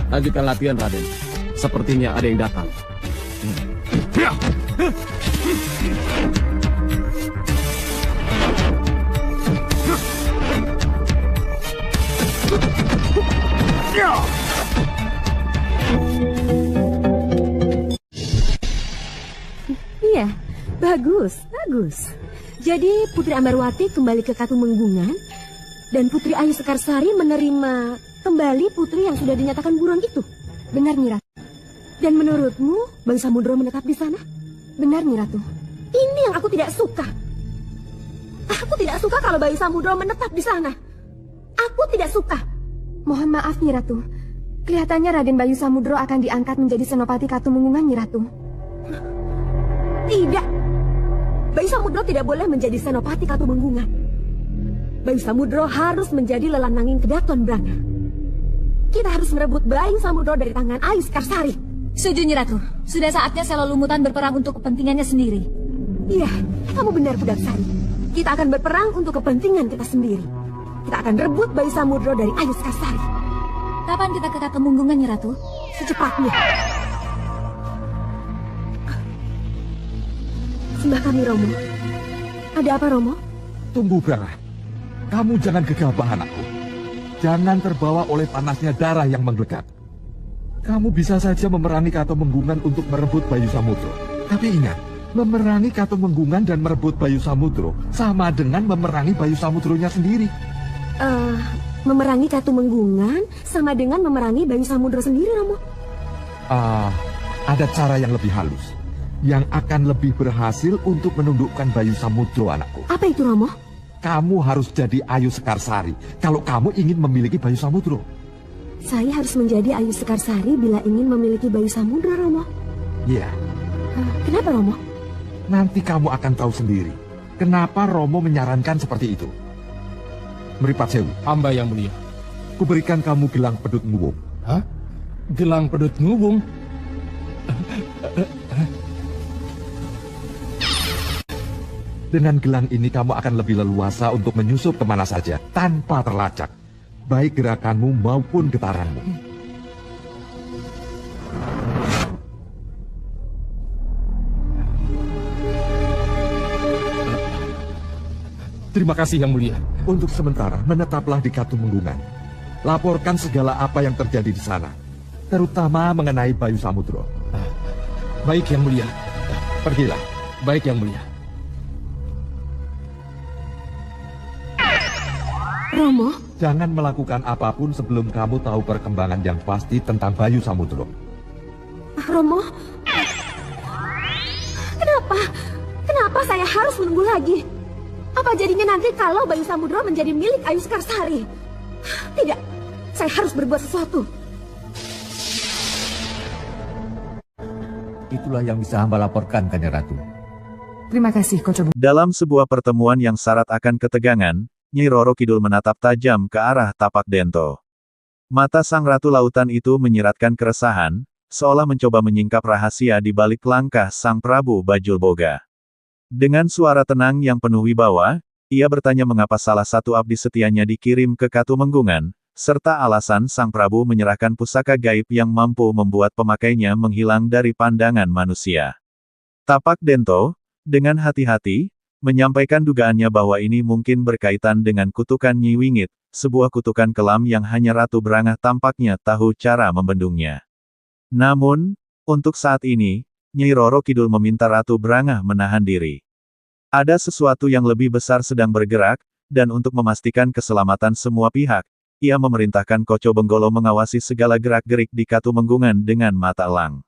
Lanjutkan latihan, Raden. Sepertinya ada yang datang. Iya, bagus. Jadi Putri Ambarwati kembali ke Katumenggungan dan Putri Ayu Sekarsari menerima kembali putri yang sudah dinyatakan buron itu. Benar, Nyi Ratu. Dan menurutmu Bayu Samudro menetap di sana? Benar, Nyi Ratu. Ini yang aku tidak suka. Aku tidak suka kalau Bayu Samudro menetap di sana. Aku tidak suka. Mohon maaf, Nyi Ratu. Kelihatannya Raden Bayu Samudro akan diangkat menjadi Senopati Katumenggungan, Nyi Ratu. Tidak. Bayu Samudro tidak boleh menjadi Senopati Katumenggungan. Bayu Samudro harus menjadi lelananging Kedaton Branga. Kita harus merebut Bayu Samudro dari tangan Ayu Sekarsari. Setuju, Nyi Ratu. Sudah saatnya Selolumutan berperang untuk kepentingannya sendiri. Iya, kamu benar, Pudaksari. Kita akan berperang untuk kepentingan kita sendiri. Kita akan rebut Bayu Samudro dari Ayu Sekarsari. Kapan kita ke Katumenggungan, Nyi Ratu? Secepatnya. Sembah kami, Romo. Ada apa, Romo? Tunggu, Branga. Kamu jangan gegabah, anakku. Jangan terbawa oleh panasnya darah yang menggelegar. Kamu bisa saja memerangi Katumenggungan untuk merebut Bayu Samudro. Tapi ingat, memerangi Katumenggungan dan merebut Bayu Samudro sama dengan memerangi Bayu Samudronya sendiri. Memerangi Katumenggungan sama dengan memerangi Bayu Samudro sendiri, Romo. Ada cara yang lebih halus, yang akan lebih berhasil untuk menundukkan Bayu Samudro, anakku. Apa itu, Romo? Kamu harus jadi Ayu Sekarsari kalau kamu ingin memiliki Bayu Samudro. Saya harus menjadi Ayu Sekarsari bila ingin memiliki Bayu Samudro, Romo. Iya. Kenapa, Romo? Nanti kamu akan tahu sendiri kenapa Romo menyarankan seperti itu. Meripat Sewu. Hamba yang mulia. Kuberikan kamu gelang pedut nguwung. Hah? Gelang pedut nguwung? Dengan gelang ini kamu akan lebih leluasa untuk menyusup kemana saja tanpa terlacak, baik gerakanmu maupun getaranmu. Terima kasih yang mulia. Untuk sementara menetaplah di Katumenggungan. Laporkan segala apa yang terjadi di sana, terutama mengenai Bayu Samudro. Baik yang mulia. Pergilah. Baik yang mulia. Romo? Jangan melakukan apapun sebelum kamu tahu perkembangan yang pasti tentang Bayu Samudro. Romo? Kenapa saya harus menunggu lagi? Apa jadinya nanti kalau Bayu Samudro menjadi milik Ayu Sekarsari? Tidak, saya harus berbuat sesuatu. Itulah yang bisa hamba laporkan, Kanjeng Ratu. Terima kasih, Koco. Dalam sebuah pertemuan yang syarat akan ketegangan, Nyai Roro Kidul menatap tajam ke arah tapak Dento. Mata sang Ratu Lautan itu menyiratkan keresahan, seolah mencoba menyingkap rahasia di balik langkah sang Prabu Bajul Boga. Dengan suara tenang yang penuh wibawa, ia bertanya mengapa salah satu abdi setianya dikirim ke Katumenggungan, serta alasan sang Prabu menyerahkan pusaka gaib yang mampu membuat pemakainya menghilang dari pandangan manusia. Tapak Dento, dengan hati-hati, menyampaikan dugaannya bahwa ini mungkin berkaitan dengan kutukan Nyi Wingit, sebuah kutukan kelam yang hanya Ratu Brangah tampaknya tahu cara membendungnya. Namun, untuk saat ini, Nyai Roro Kidul meminta Ratu Brangah menahan diri. Ada sesuatu yang lebih besar sedang bergerak, dan untuk memastikan keselamatan semua pihak, ia memerintahkan Koco Benggolo mengawasi segala gerak-gerik di Katumenggungan dengan mata elang.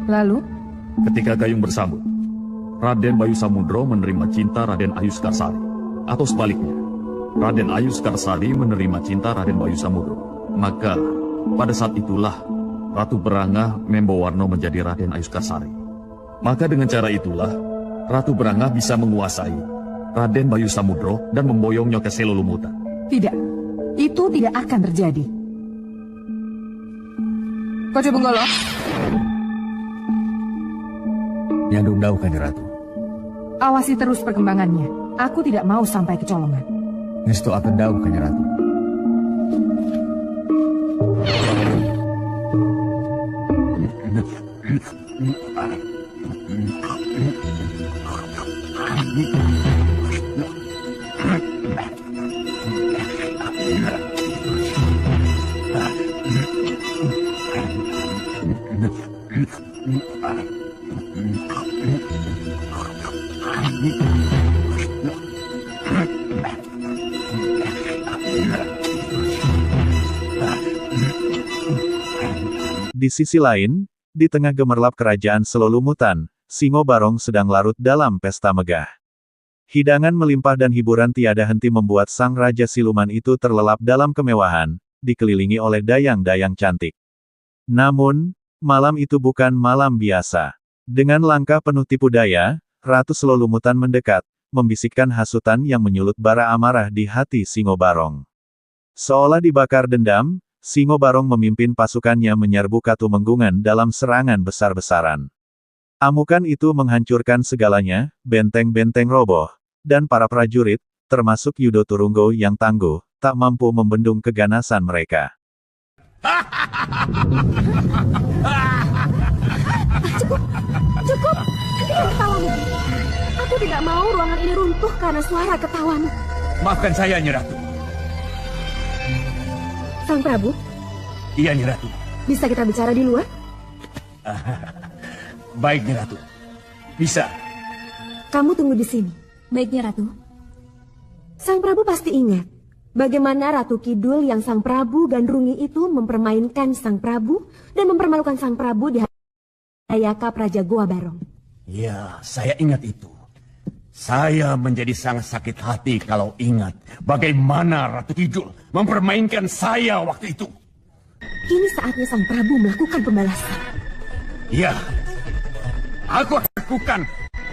Lalu? Ketika Gayung bersambut, Raden Bayu Samudro menerima cinta Raden Ayu Sekarsari. Atau sebaliknya, Raden Ayu Sekarsari menerima cinta Raden Bayu Samudro. Maka, pada saat itulah, Ratu Brangah Membowarno menjadi Raden Ayu Sekarsari. Maka dengan cara itulah, Ratu Brangah bisa menguasai Raden Bayu Samudro dan memboyongnya ke Selolumutan. Tidak, itu tidak akan terjadi. Koco Benggolo. Nyandung Dawu, Kanjeng Ratu. Awasi terus perkembangannya. Aku tidak mau sampai kecolongan. Ngestu akan Dawu, Kanjeng Ratu. Di sisi lain, di tengah gemerlap kerajaan Selolumutan, Singo Barong sedang larut dalam pesta megah. Hidangan melimpah dan hiburan tiada henti membuat sang raja siluman itu terlelap dalam kemewahan, dikelilingi oleh dayang-dayang cantik. Namun, malam itu bukan malam biasa. Dengan langkah penuh tipu daya, Ratu Selolumutan mendekat, membisikkan hasutan yang menyulut bara amarah di hati Singo Barong. Seolah dibakar dendam, Singo Barong memimpin pasukannya menyerbu Katumenggungan dalam serangan besar-besaran. Amukan itu menghancurkan segalanya, benteng-benteng roboh, dan para prajurit, termasuk Yudo Turunggo yang tangguh, tak mampu membendung keganasan mereka. Cukup, hentikan ketawamu. Aku tidak mau ruangan ini runtuh karena suara ketawamu. Maafkan saya, Nyi Ratu. Sang Prabu, Iya, Nyi Ratu. bisa kita bicara di luar? Baik, Nyi Ratu. Bisa. Kamu tunggu di sini. Baiknya, Ratu. Sang Prabu pasti ingat bagaimana Ratu Kidul yang Sang Prabu gandrungi itu mempermainkan Sang Prabu dan mempermalukan Sang Prabu di Hayaka Praja Goa Barong. Ya, saya ingat itu. Saya menjadi sangat sakit hati kalau ingat bagaimana Ratu Kidul mempermainkan saya waktu itu. Kini saatnya Sang Prabu melakukan pembalasan. Ya, aku akan lakukan.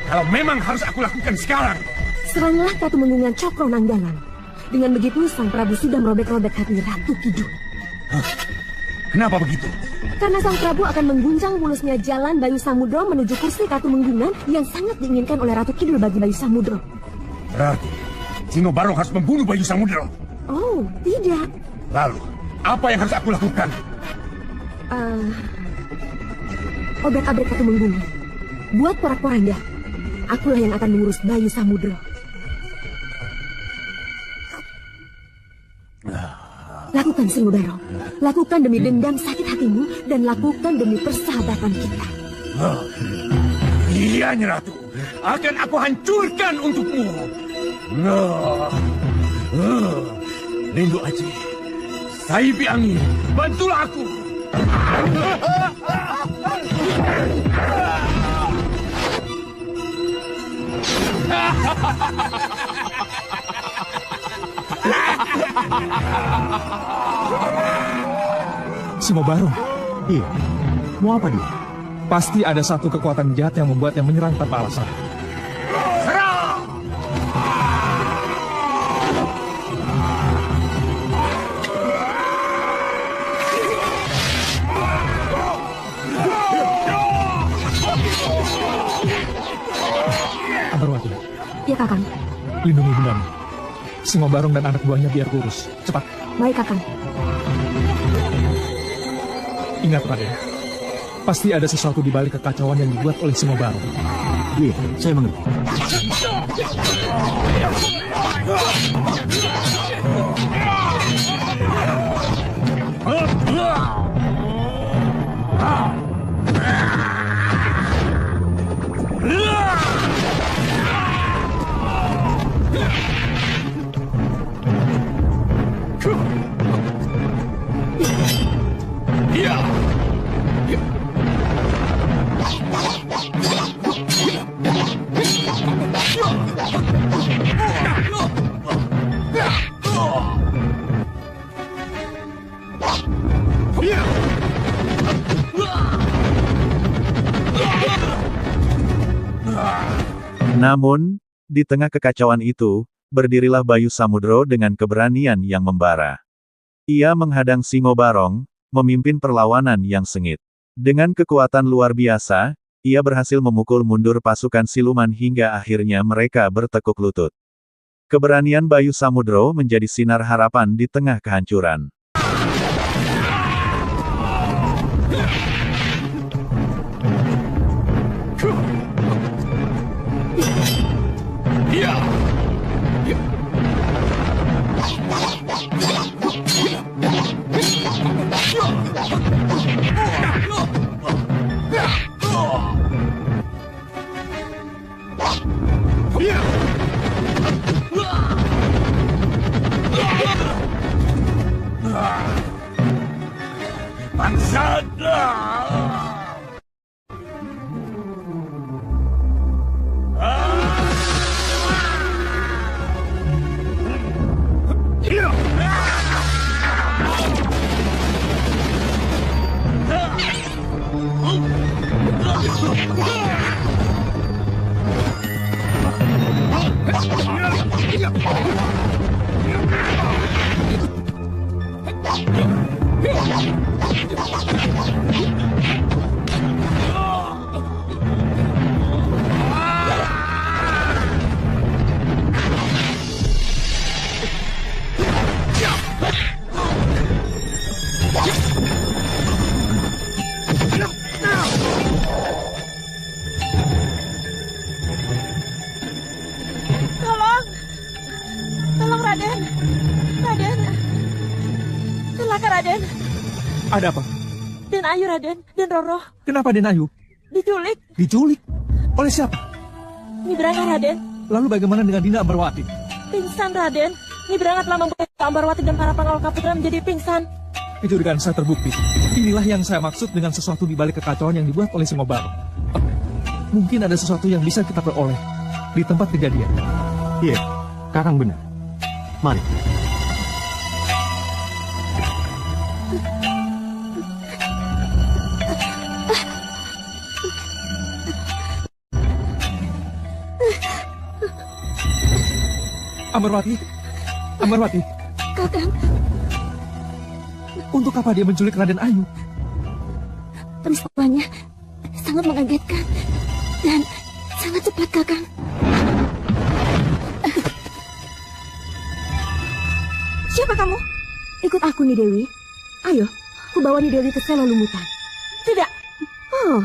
Kalau memang harus aku lakukan sekarang. Seranglah Katumenggungan Cokro Nanggalan. Dengan begitu Sang Prabu sudah merobek-robek hati Ratu Kidul. Kenapa begitu? Karena Sang Prabu akan mengguncang mulusnya jalan Bayu Samudro menuju kursi Katumenggungan yang sangat diinginkan oleh Ratu Kidul bagi Bayu Samudro. Berarti Singo Barong harus membunuh Bayu Samudro. Oh, tidak. Lalu, apa yang harus aku lakukan? Obrak-abrik Katumenggungan. Buat porak-poranda. Akulah yang akan mengurus Bayu Samudro. Lakukan, Singo Barong. Lakukan demi dendam sakit hatimu dan lakukan demi persahabatan kita. Iya, Nyi Ratu. Akan aku hancurkan untukmu. Rindu Aji. Saibi angin, bantulah aku. Singo Barong, Iya. Mau apa dia? pasti ada satu kekuatan jahat yang membuatnya menyerang tanpa alasan. Ambarwati, Ya, Kakang. lindungi bundamu. Singo Barong dan anak buahnya biar kurus. Cepat. Baik, Kakang. Ingat, Raden. Pasti ada sesuatu di balik kekacauan yang dibuat oleh Singo Barong. Iya, saya mengerti. Namun, di tengah kekacauan itu, berdirilah Bayu Samudro dengan keberanian yang membara. Ia menghadang Singo Barong, memimpin perlawanan yang sengit. Dengan kekuatan luar biasa, ia berhasil memukul mundur pasukan siluman hingga akhirnya mereka bertekuk lutut. Keberanian Bayu Samudro menjadi sinar harapan di tengah kehancuran. Tolong Raden. Raden. Celaka Raden. Ada apa? Den Ayu Raden, Den Roro. Kenapa Den Ayu? Diculik. Diculik? Oleh siapa? Nibranga Raden. Lalu bagaimana dengan Dinda Ambarwati? Pingsan Raden. Nibranga telah membuat Ambarwati dan para pengawal Kaputra menjadi pingsan. Kecurigaan saya terbukti. Inilah yang saya maksud dengan sesuatu di balik kekacauan yang dibuat oleh Singobaro. Mungkin ada sesuatu yang bisa kita peroleh di tempat kejadian. Iya, Kakang benar. Mari. Ambarwati, Ambarwati. Kakang, untuk apa dia menculik Raden Ayu? peristiwanya sangat mengagetkan dan sangat cepat, Kakang. Siapa kamu? Ikut aku, nih Dewi. Ayo, ku bawa nih Dewi ke sel lumutan. Tidak. Oh.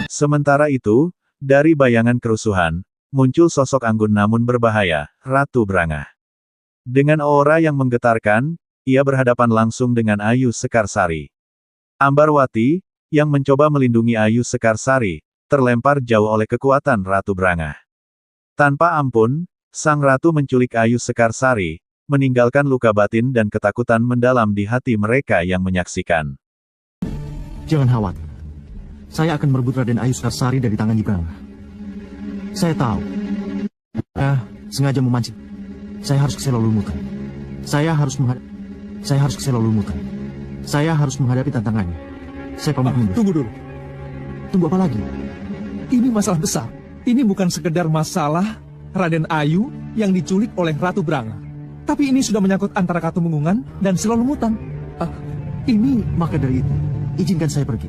Sementara itu, dari bayangan kerusuhan, muncul sosok anggun namun berbahaya, Ratu Branga. Dengan aura yang menggetarkan, ia berhadapan langsung dengan Ayu Sekarsari. Ambarwati, yang mencoba melindungi Ayu Sekarsari, terlempar jauh oleh kekuatan Ratu Branga. Tanpa ampun, sang ratu menculik Ayu Sekarsari, meninggalkan luka batin dan ketakutan mendalam di hati mereka yang menyaksikan. Jangan khawatir. Saya akan merebut Raden Ayu Sekarsari dari tangan Nyibranga. Saya tahu. Sengaja memancing. Saya harus ke sel lumutan. Saya harus ke sel lumutan. Saya harus menghadapi tantangannya. Saya pamit mundur. Tunggu dulu. Tunggu apa lagi? Ini masalah besar. Ini bukan sekedar masalah Raden Ayu yang diculik oleh Ratu Branga. Tapi ini sudah menyangkut antara Katumenggungan dan sel lumutan. Ini maka dari itu, izinkan saya pergi.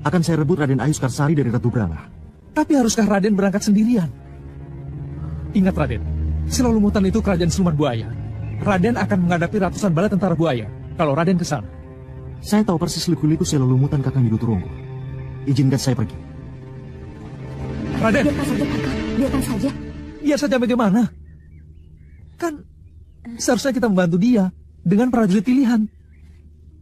Akan saya rebut Raden Ayu Sekarsari dari Ratu Branga. Tapi haruskah Raden berangkat sendirian? Ingat Raden, sel lumutan itu kerajaan siluman buaya. Raden akan menghadapi ratusan bala tentara buaya kalau Raden ke sana. Saya tahu persis liku-liku sel lumutan Kakang Yuduturunggo. Izinkan saya pergi. Raden, Biarkan saja, Kakang. Biarkan saja. biar saja bagaimana? Kan seharusnya kita membantu dia dengan prajurit pilihan.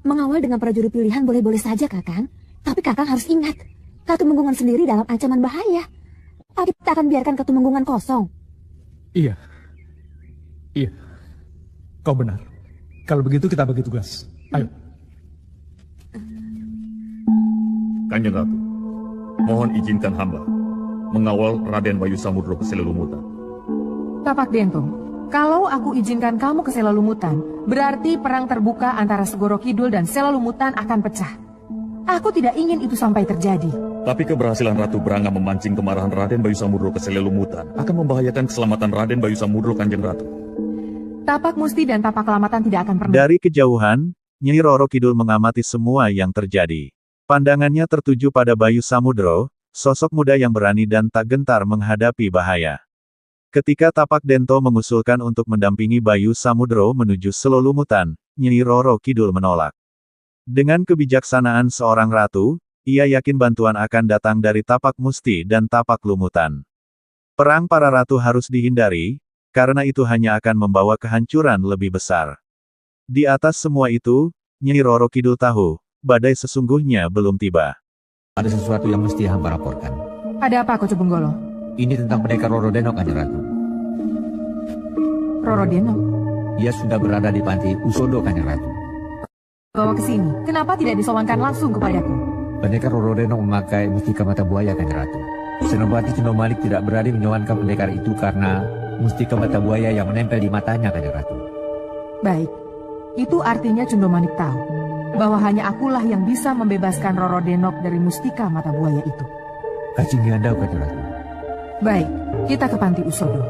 Mengawal dengan prajurit pilihan boleh-boleh saja, Kakang. Tapi Kakang harus ingat, Katumenggungan sendiri dalam ancaman bahaya. Apa kita akan biarkan Katumenggungan kosong? Iya. Iya. Kau benar. Kalau begitu kita bagi tugas. Ayo. Kanjeng Ratu, mohon izinkan hamba mengawal Raden Bayu Samudro ke sel lumutan. Tapak Dentong, kalau aku izinkan kamu ke sel lumutan, berarti perang terbuka antara Segoro Kidul dan sel lumutan akan pecah. Aku tidak ingin itu sampai terjadi. Tapi keberhasilan Ratu Branga memancing kemarahan Raden Bayu Samudro ke sel lumutan akan membahayakan keselamatan Raden Bayu Samudro, Kanjeng Ratu. Tapak Musti dan tapak kelamatan tidak akan pernah. Dari kejauhan, Nyai Roro Kidul mengamati semua yang terjadi. Pandangannya tertuju pada Bayu Samudro, sosok muda yang berani dan tak gentar menghadapi bahaya. Ketika Tapak Dento mengusulkan untuk mendampingi Bayu Samudro menuju Selolumutan, Nyai Roro Kidul menolak. Dengan kebijaksanaan seorang ratu, ia yakin bantuan akan datang dari Tapak Musti dan Tapak Lumutan. Perang para ratu harus dihindari, karena itu hanya akan membawa kehancuran lebih besar. Di atas semua itu, Nyai Roro Kidul tahu, badai sesungguhnya belum tiba. Ada sesuatu yang mesti hamba raporkan. Ada apa, Koco Benggolo? Ini tentang pendekar Roro Denok, Kanjeng Ratu. Roro Denok? Ia sudah berada di panti Usodo, Kanjeng Ratu. Bawa ke sini. Kenapa tidak disowankan langsung kepadaku? Pendekar Roro Denok memakai mustika mata buaya, Kanjeng Ratu. Senopati Cundomalik tidak berani menyowankan pendekar itu karena mustika mata buaya yang menempel di matanya, Kanjeng Ratu. Baik. Itu artinya Cundomanik tahu bahwa hanya akulah yang bisa membebaskan Roro Denok dari mustika mata buaya itu. Kacing Ganda, Kanjeng Ratu. Baik, kita ke panti Usodo.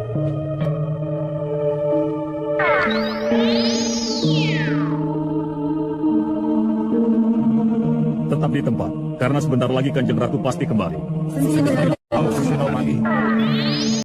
Tetap di tempat, karena sebentar lagi Kanjeng Ratu pasti kembali.